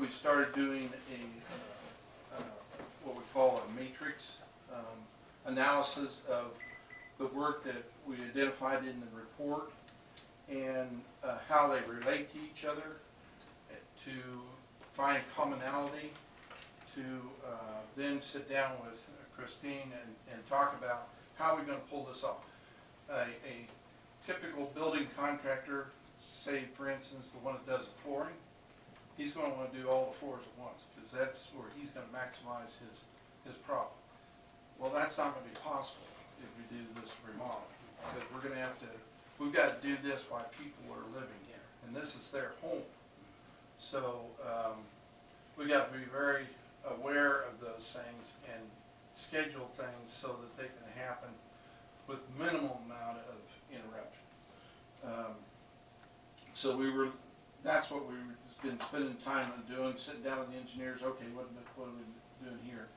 we started doing what we call a matrix analysis of the work that we identified in the report and how they relate to each other, to find commonality, to then sit down with Christine and talk about how we're going to pull this off. A typical building contractor, say for instance the one that does the flooring, he's going to want to do all the floors at once because that's where he's going to maximize his profit. Well, that's not going to be possible if we do this remodel, because we're going to have to, we've got to do this while people are living here, and this is their home. So we got to be very aware of those things and schedule things so that they can happen with minimal amount of interruption. So that's what we've been spending time on doing, sitting down with the engineers. Okay, what are we doing here?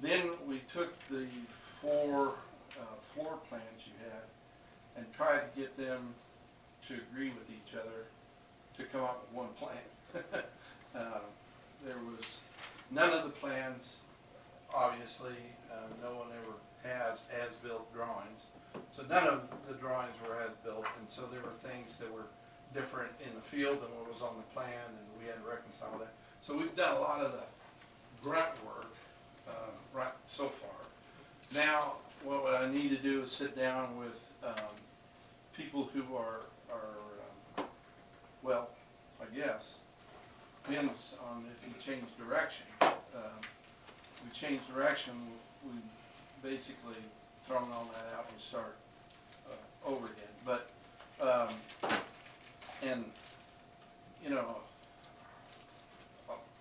Then we took the four floor plans you had and tried to get them to agree with each other to come up with one plan. There was none of the plans, obviously, no one ever has as-built drawings. So none of the drawings were as-built, and so there were things that were different in the field than what was on the plan, and we had to reconcile that. So we've done a lot of the grunt work right so far. Now, what I need to do is sit down with people who are well, I guess, depends on if you change direction. We change direction, we basically thrown all that out and start over again. But, and, you know,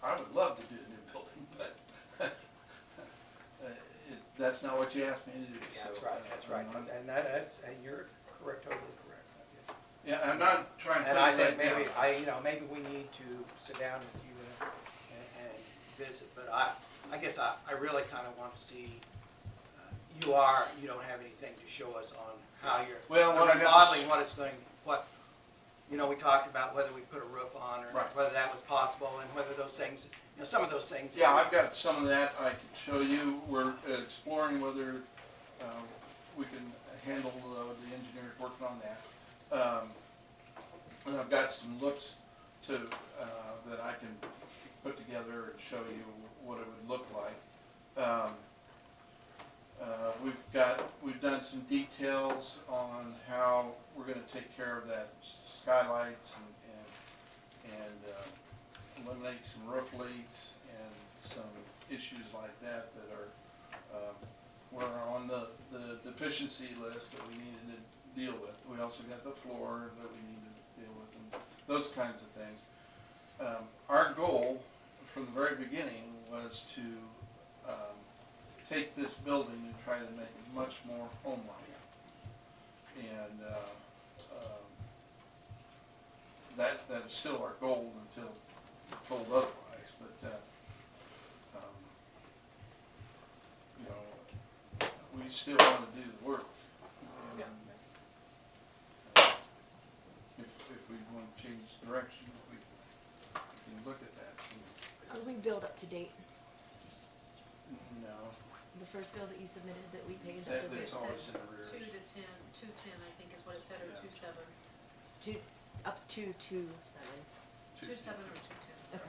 I would love to do a new building, but that's not what you asked me to do. Yeah, So, that's right, and you're correct, totally correct. Yeah, I'm not trying to. And I think maybe we need to sit down with you and visit. But I guess I really kind of want to see. You don't have anything to show us on how you're remodeling, what it's going, we talked about whether we put a roof on or whether that was possible, and whether those things, some of those things. Yeah, I've got some of that I can show you. We're exploring whether we can handle the engineers working on that. And I've got some looks to that I can put together and show you what it would look like. We've done some details on how we're going to take care of that skylights and eliminate some roof leaks and some issues like that were on the deficiency list that we needed to deal with. We also got the floor that we needed to deal with and those kinds of things. Our goal from the very beginning was to take this building and try to make it much more home-like. And that is still our goal until told otherwise. But we still want to do the work. And, if we want to change direction, we can look at that. Are we billed up to date? No. The first bill that you submitted that we paid, That's always in arrears. 2 to 10, 210 I think is what it said, or 27. up to 2/7. 27 or 210. Okay.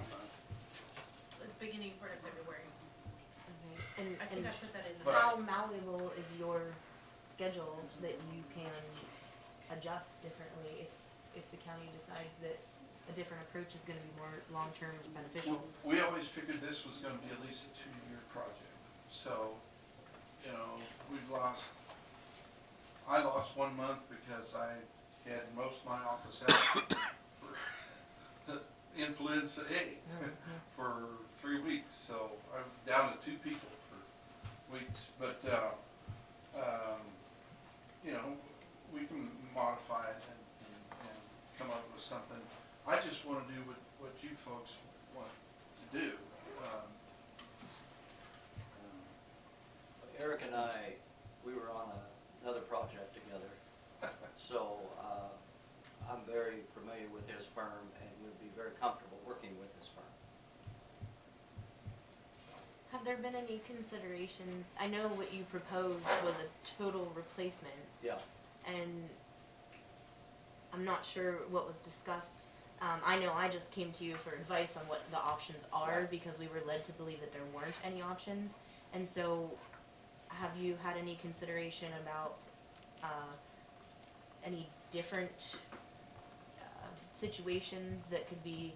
The beginning part of February. Okay. I think I put that in the But How notes. malleable is your schedule that you can adjust differently if the county decides that a different approach is going to be more long-term beneficial? We always figured this was going to be at least a 2-year project. So, I lost 1 month because I had most of my office out for the influenza A for 3 weeks. So I'm down to 2 people for weeks. But, we can modify it and come up with something. I just want to do what you folks want to do. Eric and I, we were on another project together, so I'm very familiar with his firm and would be very comfortable working with his firm. have there been any considerations, I know what you proposed was a total replacement, Yeah, and I'm not sure what was discussed. I know I just came to you for advice on what the options are, Right. because we were led to believe that there weren't any options. And so, have you had any consideration about, any different, situations that could be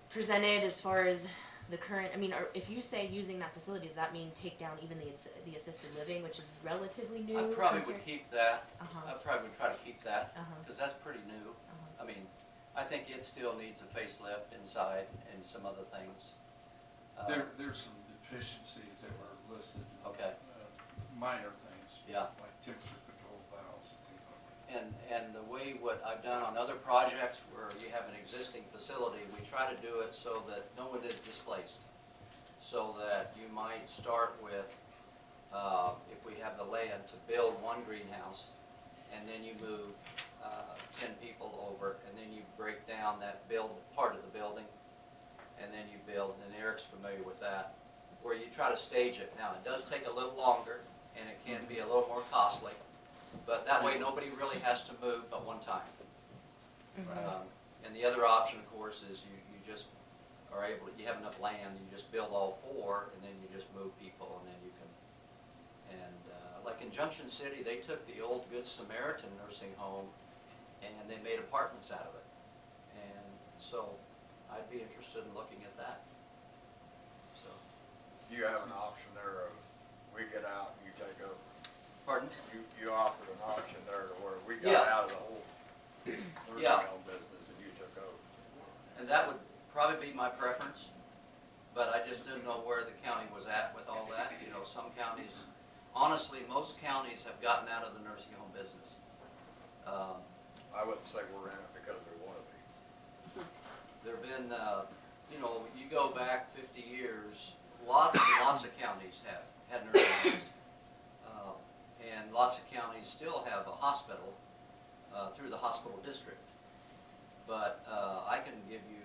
presented as far as the current, I mean, if you say using that facility, does that mean take down even the assisted living, which is relatively new? I probably would compared- keep that. Uh-huh. I probably would try to keep that, Uh-huh. because that's pretty new. Uh-huh. I mean, I think it still needs a facelift inside and some other things. There's some deficiencies that were listed. Okay. Minor things. Yeah. Like temperature control valves and things like that. And the way what I've done on other projects where you have an existing facility, we try to do it so that no one is displaced. So that you might start with, if we have the land to build one greenhouse, and then you move 10 people over, and then you break down that part of the building, and then you build, and Eric's familiar with that, where you try to stage it. Now, it does take a little longer, and it can be a little more costly, but that way nobody really has to move but one time. Mhm. And the other option, of course, is you just are able, you have enough land, you just build all four, and then you just move people, and then you can, and like in Junction City, they took the old Good Samaritan nursing home, and they made apartments out of it. And so, I'd be interested in looking at that. So, You have an option there of, we get out and you take over. pardon? You offered an option there to where we Yeah. got out of the whole nursing Yeah. home business and you took over. And that would probably be my preference, but I just didn't know where the county was at with all that. You know, some counties, honestly, most counties have gotten out of the nursing home business. I wouldn't say we're in it because we want to be. There've been, you know, you go back 50 years, lots and lots of counties have had nursing homes. And lots of counties still have a hospital through the hospital district. But I can give you,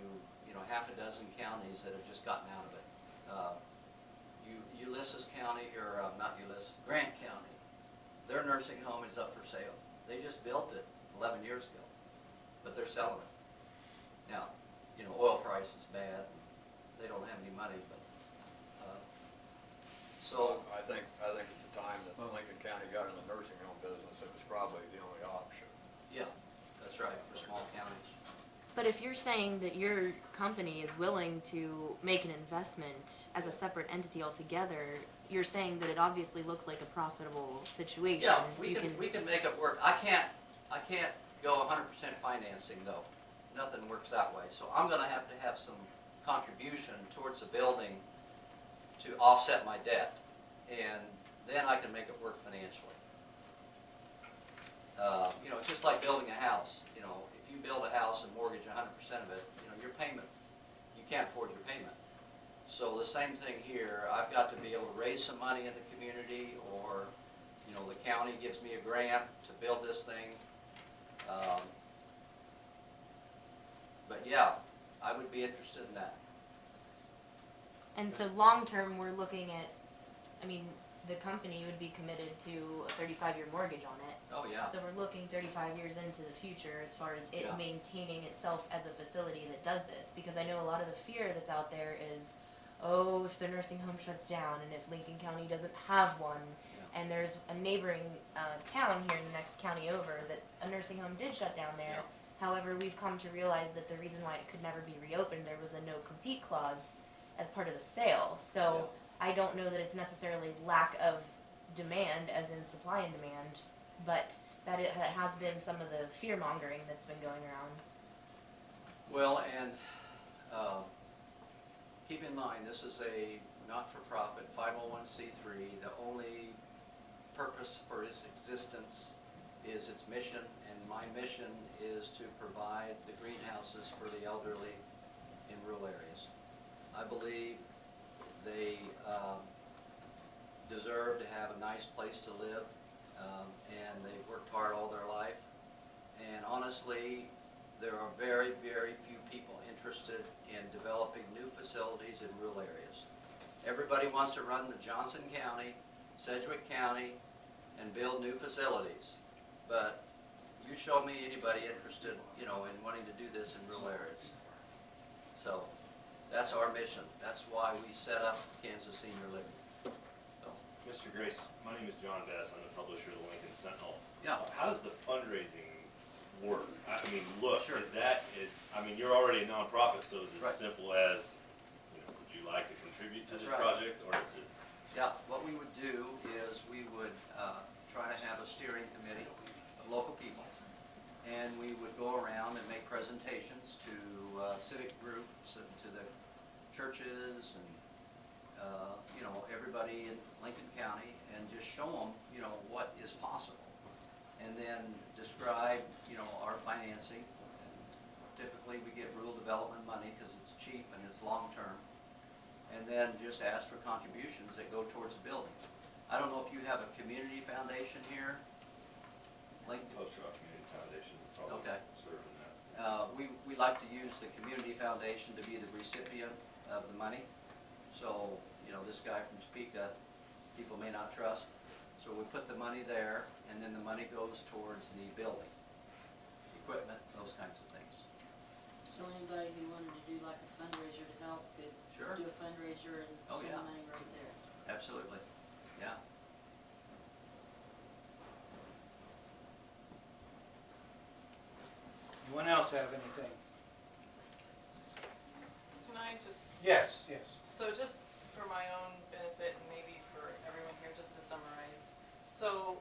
you know, half a dozen counties that have just gotten out of it. Ulysses County, or not Ulysses, Grant County, their nursing home is up for sale. They just built it 11 years ago, but they're selling it. Now, you know, oil price is bad, they don't have any money, but, so, I think at the time that Lincoln County got in the nursing home business, it was probably the only option. yeah, that's right, for small counties. But if you're saying that your company is willing to make an investment as a separate entity altogether, you're saying that it obviously looks like a profitable situation. Yeah, You we can make it work. I can't go 100% financing though. Nothing works that way. So I'm gonna have to have some contribution towards the building to offset my debt. And then I can make it work financially. You know, it's just like building a house. You know, if you build a house and mortgage 100% of it, you know, your payment, you can't afford your payment. So the same thing here, I've got to be able to raise some money in the community, or, you know, the county gives me a grant to build this thing. But yeah, I would be interested in that. And so long-term, we're looking at, I mean, the company would be committed to a 35-year mortgage on it. Oh, yeah. So we're looking 35 years into the future as far as it Yeah. maintaining itself as a facility that does this. Because I know a lot of the fear that's out there is, oh, if the nursing home shuts down and if Lincoln County doesn't have one, Yeah. and there's a neighboring town here in the next county over that a nursing home did shut down there. Yeah. However, we've come to realize that the reason why it could never be reopened, there was a no-compete clause as part of the sale. So I don't know that it's necessarily lack of demand, as in supply and demand, but that it has been some of the fear-mongering that's been going around. Well, and keep in mind, this is a not-for-profit 501c3. The only purpose for its existence is its mission, and my mission is to provide the greenhouses for the elderly in rural areas. I believe they deserve to have a nice place to live, and they've worked hard all their life. And honestly, there are very, very few people interested in developing new facilities in rural areas. Everybody wants to run the Johnson County, Sedgwick County, and build new facilities. But you show me anybody interested, you know, in wanting to do this in rural areas. So, that's our mission. That's why we set up Kansas Senior Living. So, Mr. Grace, my name is John Bass. I'm the publisher of the Lincoln Sentinel. yeah, How does the fundraising work? I mean, look, Sure. I mean, you're already a nonprofit, so is it Right. as simple as, you know, would you like to contribute to That's this right. project, or is it? yeah, what we would do is we would try to have a steering committee of local people, and we would go around and make presentations to civic groups and to the churches and, you know, everybody in Lincoln County, and just show them, you know, what is possible. And then describe, you know, our financing. Typically, we get rural development money because it's cheap and it's long-term. And then just ask for contributions that go towards the building. I don't know if you have a community foundation here. Lincoln, Post Rock Community Foundation would probably Okay. serve in that. we like to use the community foundation to be the recipient of the money. So, you know, this guy from Topeka, people may not trust. So we put the money there, and then the money goes towards the building, equipment, those kinds of things. So anybody who wanted to do like a fundraiser to help could Sure. do a fundraiser and Oh, send yeah. the money right there. Absolutely, yeah. Anyone else have anything? Can I just, Yes, yes. so just for my own benefit and maybe for everyone here, just to summarize. So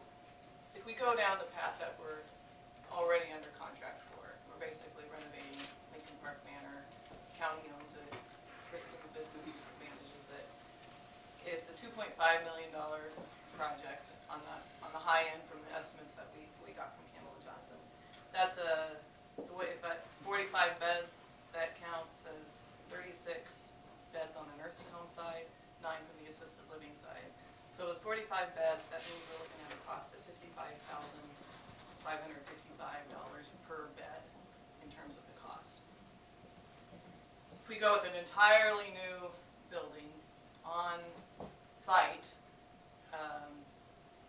if we go down the path that we're already under contract for, we're basically renovating Lincoln Park Manor, county owns it, Kristen's business manages it. It's a $2.5 million project on the high end from the estimates that we got from Campbell and Johnson. That's the way, if that's 45 beds, that counts as 36 beds on the nursing home side, 9 from the assisted living side. So it's 45 beds, that means we're looking at a cost of $55,555 per bed in terms of the cost. If we go with an entirely new building on site,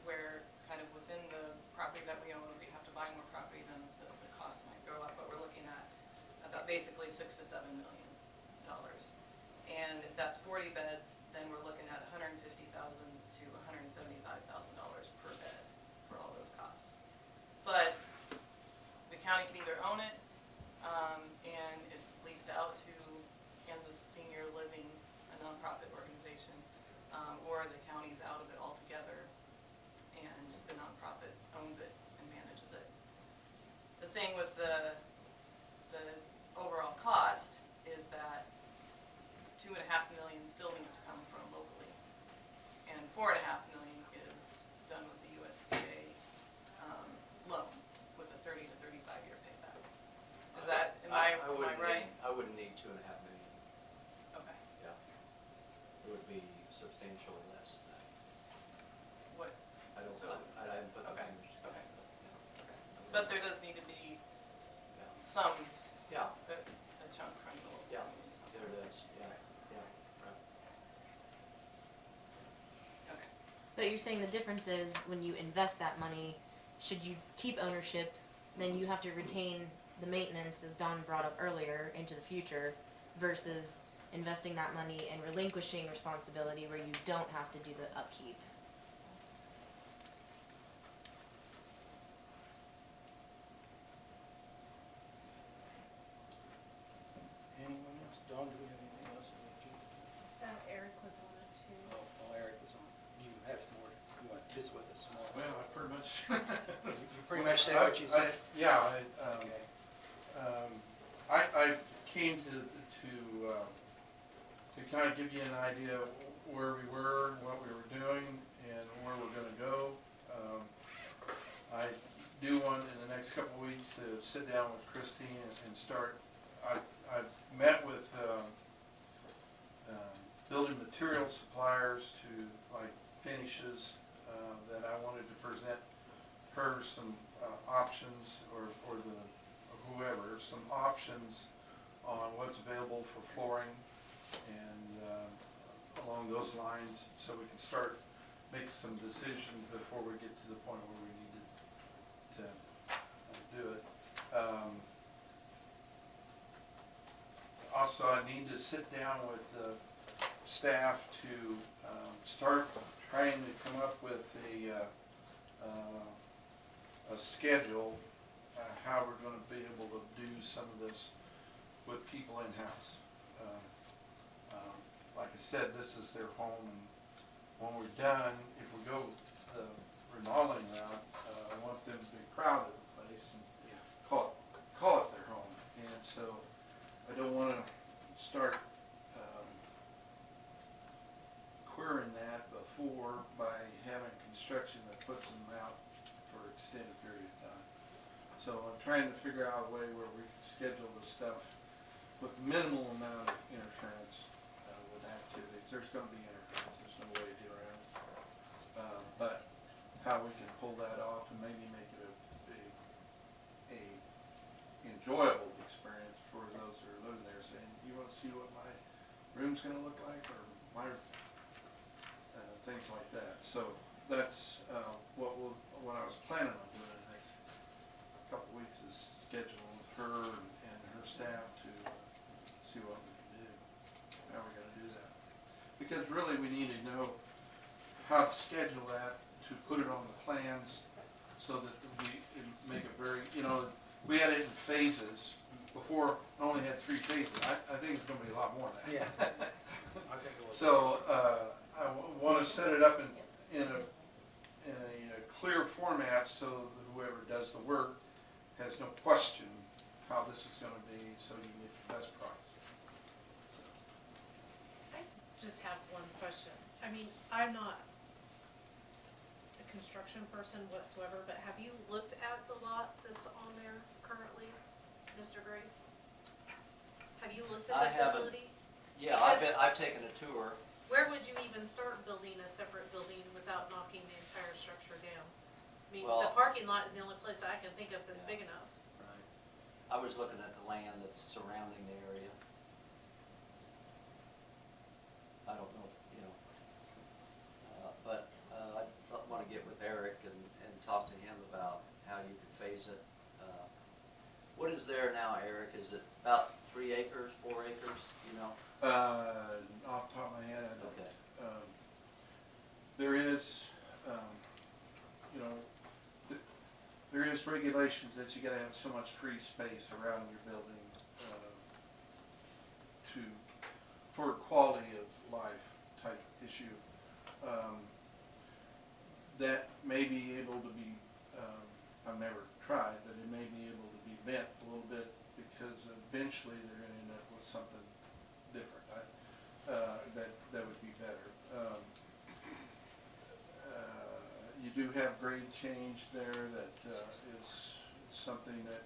where kind of within the property that we own, if we have to buy more property, then the cost might go up, but we're looking at about basically $6 to $7 million. And if that's 40 beds, then we're looking at $150,000 to $175,000 per bed for all those costs. But the county can either own it, and it's leased out to Kansas Senior Living, a nonprofit organization, or the county's out of it altogether, and the nonprofit owns it and manages it. The thing with the overall cost is that $2.5 million still needs to come from locally, and $4.5 million is done with the USDA loan with a 30 to 35 year payback. Is that, am I wouldn't right? need- I wouldn't need $2.5 million, Okay. yeah. It would be substantially less than that. What? I don't, So- I haven't put the okay, fingers. okay. Yeah. But there does need to be Yeah. some, Yeah, a chunk from the local Yeah. community somewhere. there it is, yeah, yeah, right. Okay. But you're saying the difference is when you invest that money, should you keep ownership, then you have to retain the maintenance, as Don brought up earlier, into the future, versus investing that money and relinquishing responsibility where you don't have to do the upkeep. Anyone else? Dawn, do we have anything else on the agenda? Eric was on it too. Oh, Eric was on. You have more, you want to visit with us more? Well, I pretty much. You pretty much say what you said. Yeah, Okay. I came to kind of give you an idea of where we were, what we were doing, and where we're gonna go. I do want in the next couple of weeks to sit down with Christine and start, I've met with building material suppliers to like finishes, that I wanted to present her some options, or whoever, some options on what's available for flooring, and along along those lines, so we can start make some decisions before we get to the point where we need to do it. Also, I need to sit down with the staff to start trying to come up with a schedule, how we're gonna be able to do some of this with people in-house. Like I said, this is their home, and when we're done, if we go the remodeling route, I want them to be proud of the place and call it their home. And so I don't wanna start querying that before by having construction that puts them out for an extended period of time. So I'm trying to figure out a way where we can schedule the stuff with minimal amount of interference with activities. There's gonna be interference, there's no way to get around it. But how we can pull that off and maybe make it a enjoyable experience for those that are living there, saying, you wanna see what my room's gonna look like, or my, things like that. So that's what I was planning on doing the next couple of weeks, is scheduling with her and her staff to see what we can do, how we're gonna do that. Because really, we need to know how to schedule that, to put it on the plans, so that we can make it very, we had it in phases. Before, I only had 3 phases. I think it's gonna be a lot more than that. Yeah. I think it was. So, I want to set it up in a clear format, so that whoever does the work has no question how this is going to be, so you get the best price. I just have one question. I mean, I'm not a construction person whatsoever, but have you looked at the lot that's on there currently, Mr. Grace? Have you looked I at the haven't. facility? Yeah, I've taken a tour. Where would you even start building a separate building without knocking the entire structure down? I mean, the Well- parking lot is the only place I can think of that's Yeah. big enough. Right. I was looking at the land that's surrounding the area. I don't know, but I want to get with Eric and talk to him about how you could phase it. What is there now, Eric? Is it about 3 acres, 4 acres, Off the top of my head, I don't. Okay. There is, there is regulations that you gotta have so much free space around your building, for quality of life type issue. That may be able to be, I've never tried, but it may be able to be bent a little bit, because eventually they're gonna end up with something different. That would be better. You do have grade change there that is something that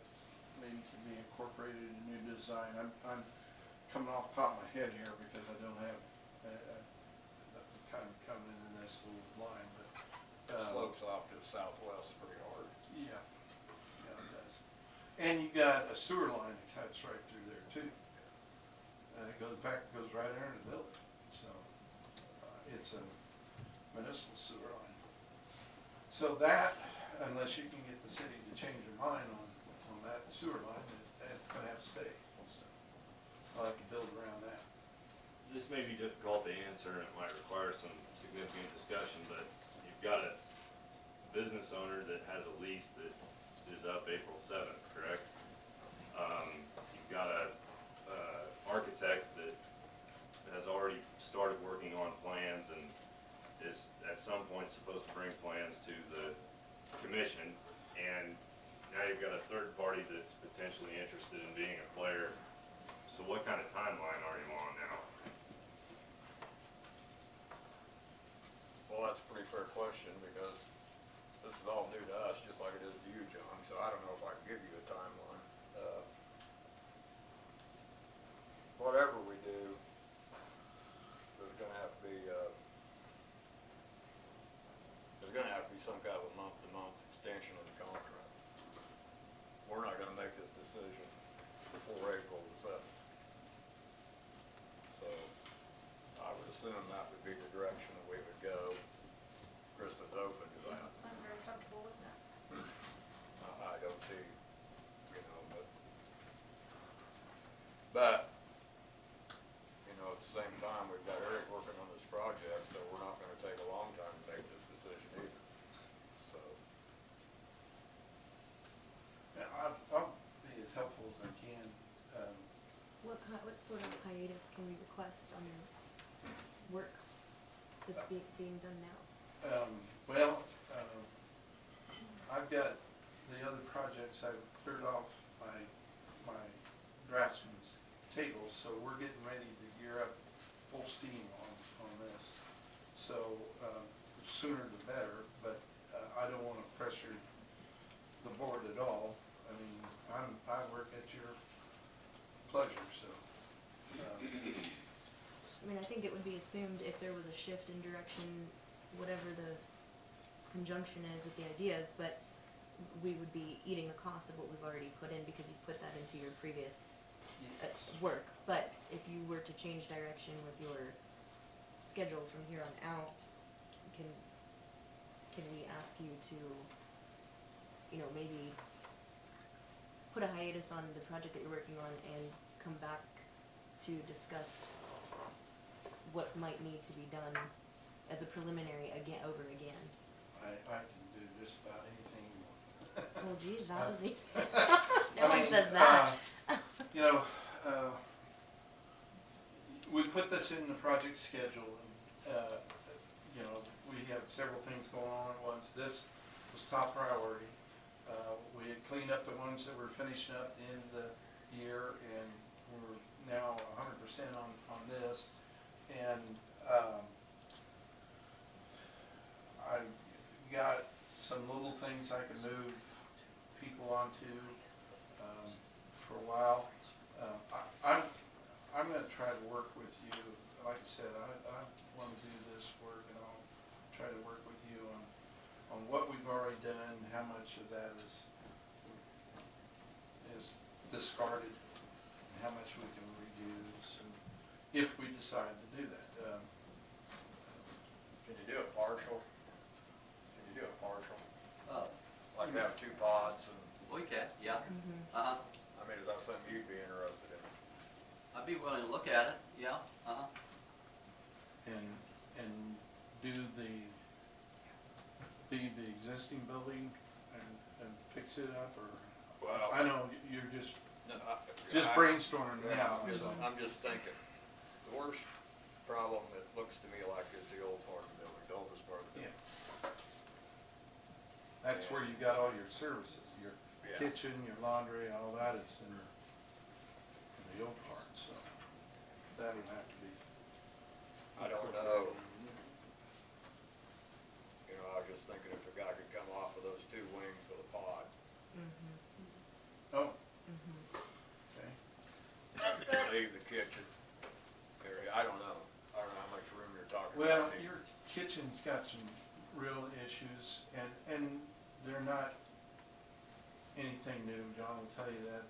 maybe can be incorporated in new design. I'm coming off the top of my head here because I don't have, kind of coming in this little line, but. It slopes off to the southwest pretty hard. Yeah, it does. And you got a sewer line that cuts right through there too. In fact, it goes right under the building, so it's a municipal sewer line. So that, unless you can get the city to change their mind on that sewer line, it's gonna have to stay. So I'll have to build around that. This may be difficult to answer, and it might require some significant discussion, but you've got a business owner that has a lease that is up April 7th, correct? You've got a architect that has already started working on plans and is at some point supposed to bring plans to the commission, and now you've got a third party that's potentially interested in being a player. So what kind of timeline are you on now? Well, that's a pretty fair question, because this is all new to us, just like it is to you, John, so I don't know if I can give you a timeline. Whatever we do, there's gonna have to be some kind of a month-to-month extension of the contract. We're not gonna make this decision before April the 7th. So, I would assume assume that would be the direction that we would go. Krista's open to that. I'm very comfortable with that. I don't see, but, at the same time, we've got Eric working on this project, so we're not gonna take a long time to make this decision either, so. Yeah, I'll be as helpful as I can. What sort of hiatus can we request on your work that's being done now? Well, I've got the other projects I've cleared off my draftsman's tables, so we're getting ready to gear up full steam on this. So, the sooner the better, but, I don't wanna pressure the board at all. I mean, I work at your pleasure, so. I mean, I think it would be assumed if there was a shift in direction, whatever the conjunction is with the ideas, but we would be eating the cost of what we've already put in because you've put that into your previous work. But if you were to change direction with your schedule from here on out, can we ask you to, maybe put a hiatus on the project that you're working on and come back to discuss what might need to be done as a preliminary over again? I can do just about anything you want. Oh geez, that was easy. I No one mean, says that. We put this in the project schedule, and, we had several things going on at once. This was top priority. We had cleaned up the ones that were finishing up at the end of the year, and we're now 100% on this. And, I got some little things I can move people onto, for a while. I'm gonna try to work with you. Like I said, I wanna do this work, and I'll try to work with you on what we've already done, how much of that is discarded, and how much we can reuse, and if we decide to do that. Can you do it partial? Oh, Like have 2 pods and, we can, yeah. Mhm. Uh-huh. I mean, is that something you'd be interested in? I'd be willing to look at it, yeah, uh-huh. And do leave the existing building and fix it up, or? Well, I know you're just no, brainstorming Yeah, now, I'm just, so. I'm just thinking, the worst problem that looks to me like is the old part of the building, the oldest part of the Yeah. building. That's where you got all your services, your Yeah. kitchen, your laundry, all that is in the old part, so that'll have to be. I don't know. I was just thinking if a guy could come off of those 2 wings with a pod, Oh, Mhm. okay. Does the, leave the kitchen area, I don't know how much room you're talking Well, about. your kitchen's got some real issues, and they're not anything new. John will tell you that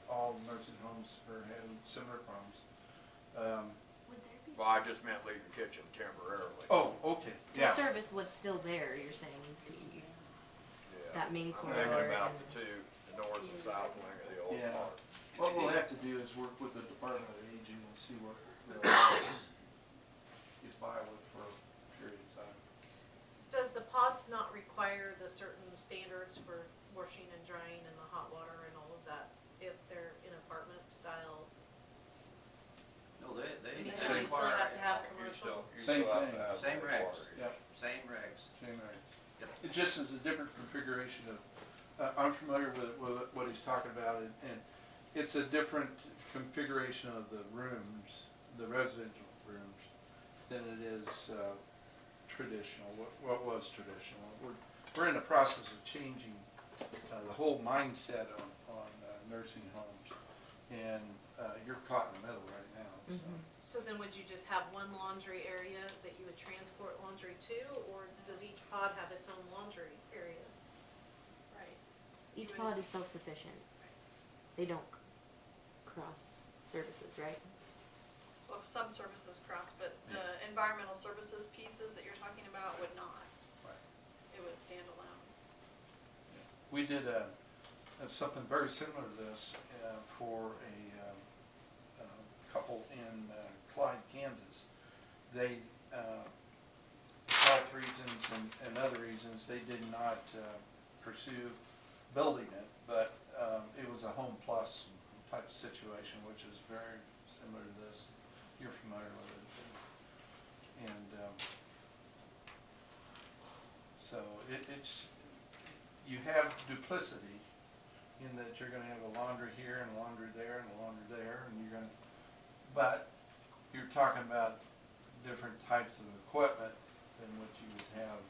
all nursing homes are having similar problems. Would there be Well, I just meant leave the kitchen temporarily. Oh, okay, the yeah. service what's still there? You're saying Yeah. that main I'm corridor thinking about and the 2, the north and south wing of the old Yeah. part. What we'll have to do is work with the Department of Aging and see what they'll get by with for a period of time. does the pods not require the certain standards for washing and drying and the hot water and all of that if they're in apartment style? No, they I mean, Same. don't you still have to have commercial? You Same still have to thing. have Same the regs. water. Yep, same regs. same right. Yep. It just is a different configuration of, I'm familiar with what he's talking about, and it's a different configuration of the rooms, the residential rooms, than it is traditional, what was traditional. We're in the process of changing the whole mindset on nursing homes, and you're caught in the middle right now, so. So then would you just have one laundry area that you would transport laundry to, or does each pod have its own laundry area? Right. each pod is self-sufficient. They don't cross services, right? well, some services cross, but the environmental services pieces that you're talking about would not. Right. It would stand alone. We did something very similar to this for a couple in Clyde, Kansas. They, health reasons and other reasons, they did not pursue building it, but it was a home plus type of situation, which is very similar to this. You're familiar with it. And so it's, you have duplicity in that you're gonna have a laundry here and a laundry there and a laundry there, and you're gonna, but you're talking about different types of equipment than what you would have.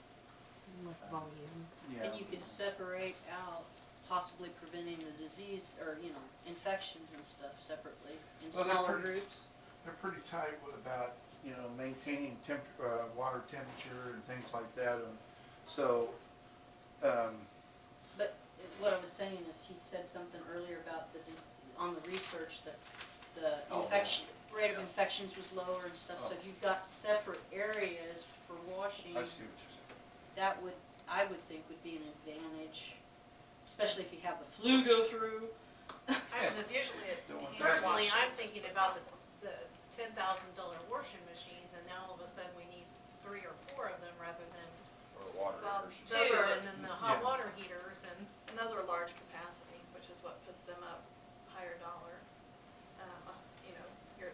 Less volume. Yeah. And you could separate out possibly preventing the disease or, you know, infections and stuff separately in Well, they're smaller pretty- groups. They're pretty tight about, maintaining water temperature and things like that, and so, But what I was saying is, he said something earlier about on the research that the Oh, infection, rate of yeah. infections was lower and stuff. So Oh. if you've got separate areas for washing, I see what you're saying. that would, I would think would be an advantage, especially if you have the flu go through. Usually it's, Don't want personally, that. I'm thinking about the $10,000 washing machines, and now all of a sudden we need 3 or 4 of them rather than, Or water well, heaters. 2, Those are- and then the hot Yeah. water heaters, and And those are large capacity, which is what puts them up higher dollar.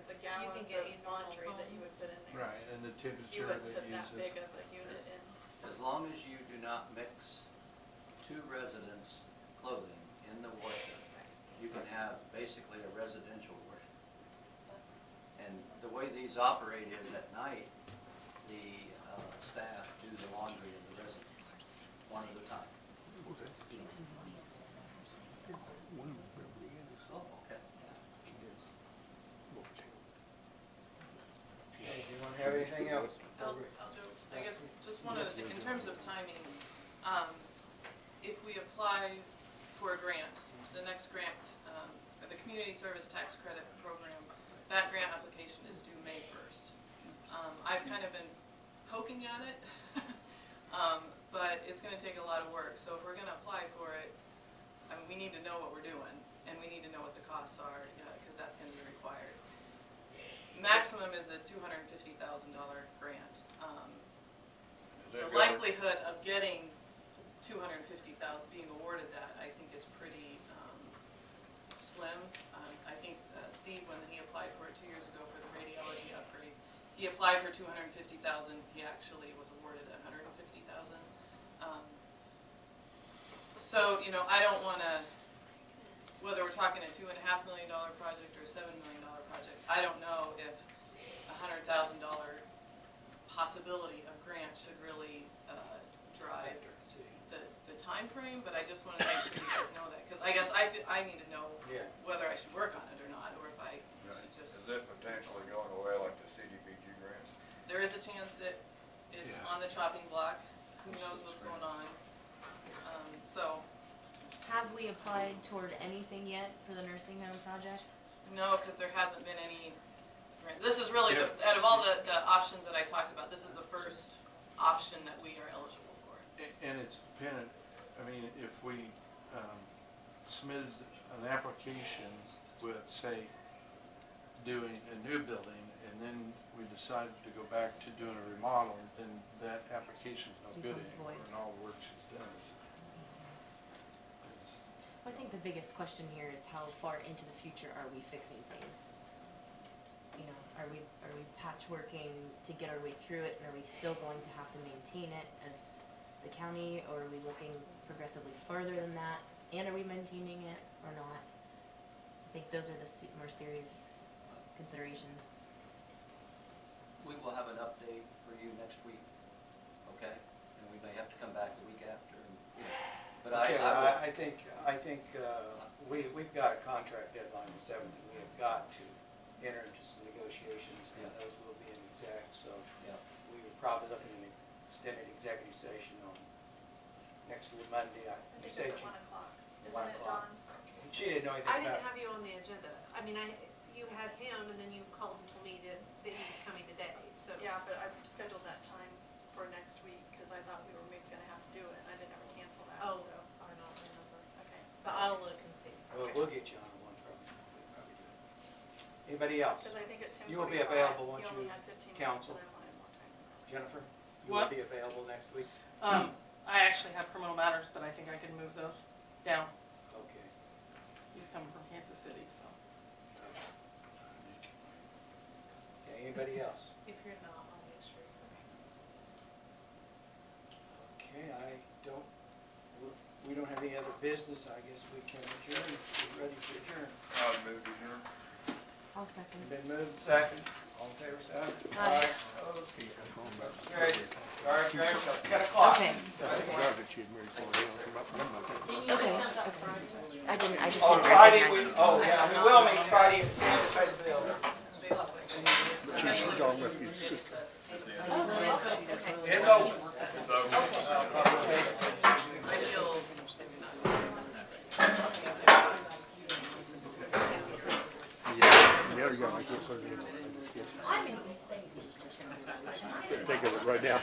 The So you can gallons get of a normal laundry that home. you would put in there. Right, and the You temperature wouldn't that put that uses. big of a unit in. As long as you do not mix two residents' clothing in the washer, you can have basically a residential washer. And the way these operate is at night, the staff do the laundry of the residents, one at a time. Oh, okay. Do you want to have anything else? I'll do, I guess, just one other thing, in terms of timing, if we apply for a grant, the next grant, the Community Service Tax Credit Program, that grant application is due May 1st. I've kind of been poking at it, but it's gonna take a lot of work, so if we're gonna apply for it, we need to know what we're doing, and we need to know what the costs are, because that's gonna be required. Maximum is a $250,000 grant. Is that The government- likelihood of getting 250,000, being awarded that, I think is pretty slim. I think Steve, when he applied for it 2 years ago for the radiology upgrade, he applied for 250,000, he actually was awarded 150,000. So, I don't wanna, whether we're talking a $2.5 million project or a $7 million project, I don't know if $100,000 possibility of grant should really drive the timeframe, but I just wanna make sure you guys know that, cause I guess I need to know Yeah. whether I should work on it or not, or if I Right. should just, Is it potentially going away like the CDBG grants? there is a chance that it's Yeah. on the chopping block, who knows what's going on. So, Have we applied toward anything yet for the nursing home project? no, cause there hasn't been any, this is really, out of all the options that I talked about, this is the first option that we are eligible for. And it's dependent, if we submitted an application with, say, doing a new building, and then we decided to go back to doing a remodel, then that application's no good Becomes anymore, void. and all the work she's done is. I think the biggest question here is how far into the future are we fixing things? Are we patchworking to get our way through it, and are we still going to have to maintain it as the county, or are we looking progressively further than that, and are we maintaining it or not? I think those are the more serious considerations. We will have an update for you next week, okay? And we may have to come back the week after, but Okay, I I think, we've got a contract deadline the 7th, and we have got to enter into some negotiations, and Yeah. those will be in exec, so yeah, we were probably looking at an extended executive session on next week, Monday. I think You it's said at 1 o'clock, isn't 1 it, o'clock. Dawn? She didn't know anything I about didn't have you on the agenda. You had him, and then you called and told me that he was coming today, so. Yeah, but I scheduled that time for next week, cause I thought we were maybe gonna have to do it, and I didn't ever cancel that, Oh, so. I don't remember, Okay. but I'll look and see. We'll get you on the one probably. We'll probably do it. Anybody else? Cause I think at 10:45. You will be available once he only you had 15 minutes, counsel. but I wanted more time. Jennifer, you will What? be available next week? I actually have criminal matters, but I think I can move those down. Okay. He's coming from Kansas City, so. Okay, anybody else? If you're not, I'll make sure you're. Okay, we don't have any other business, I guess we can adjourn, if we're ready to adjourn. I'll move to adjourn. I'll second. Been moved, second, all in favor, say aye. Aye. Opposed? Carried. All right, Greg, till 10 o'clock. Okay, okay. I just On didn't Friday, recognize. oh, yeah, we will meet Friday at 10 to pay the bill. Okay. It's open. There you go, I can't put it in. Think of it right now.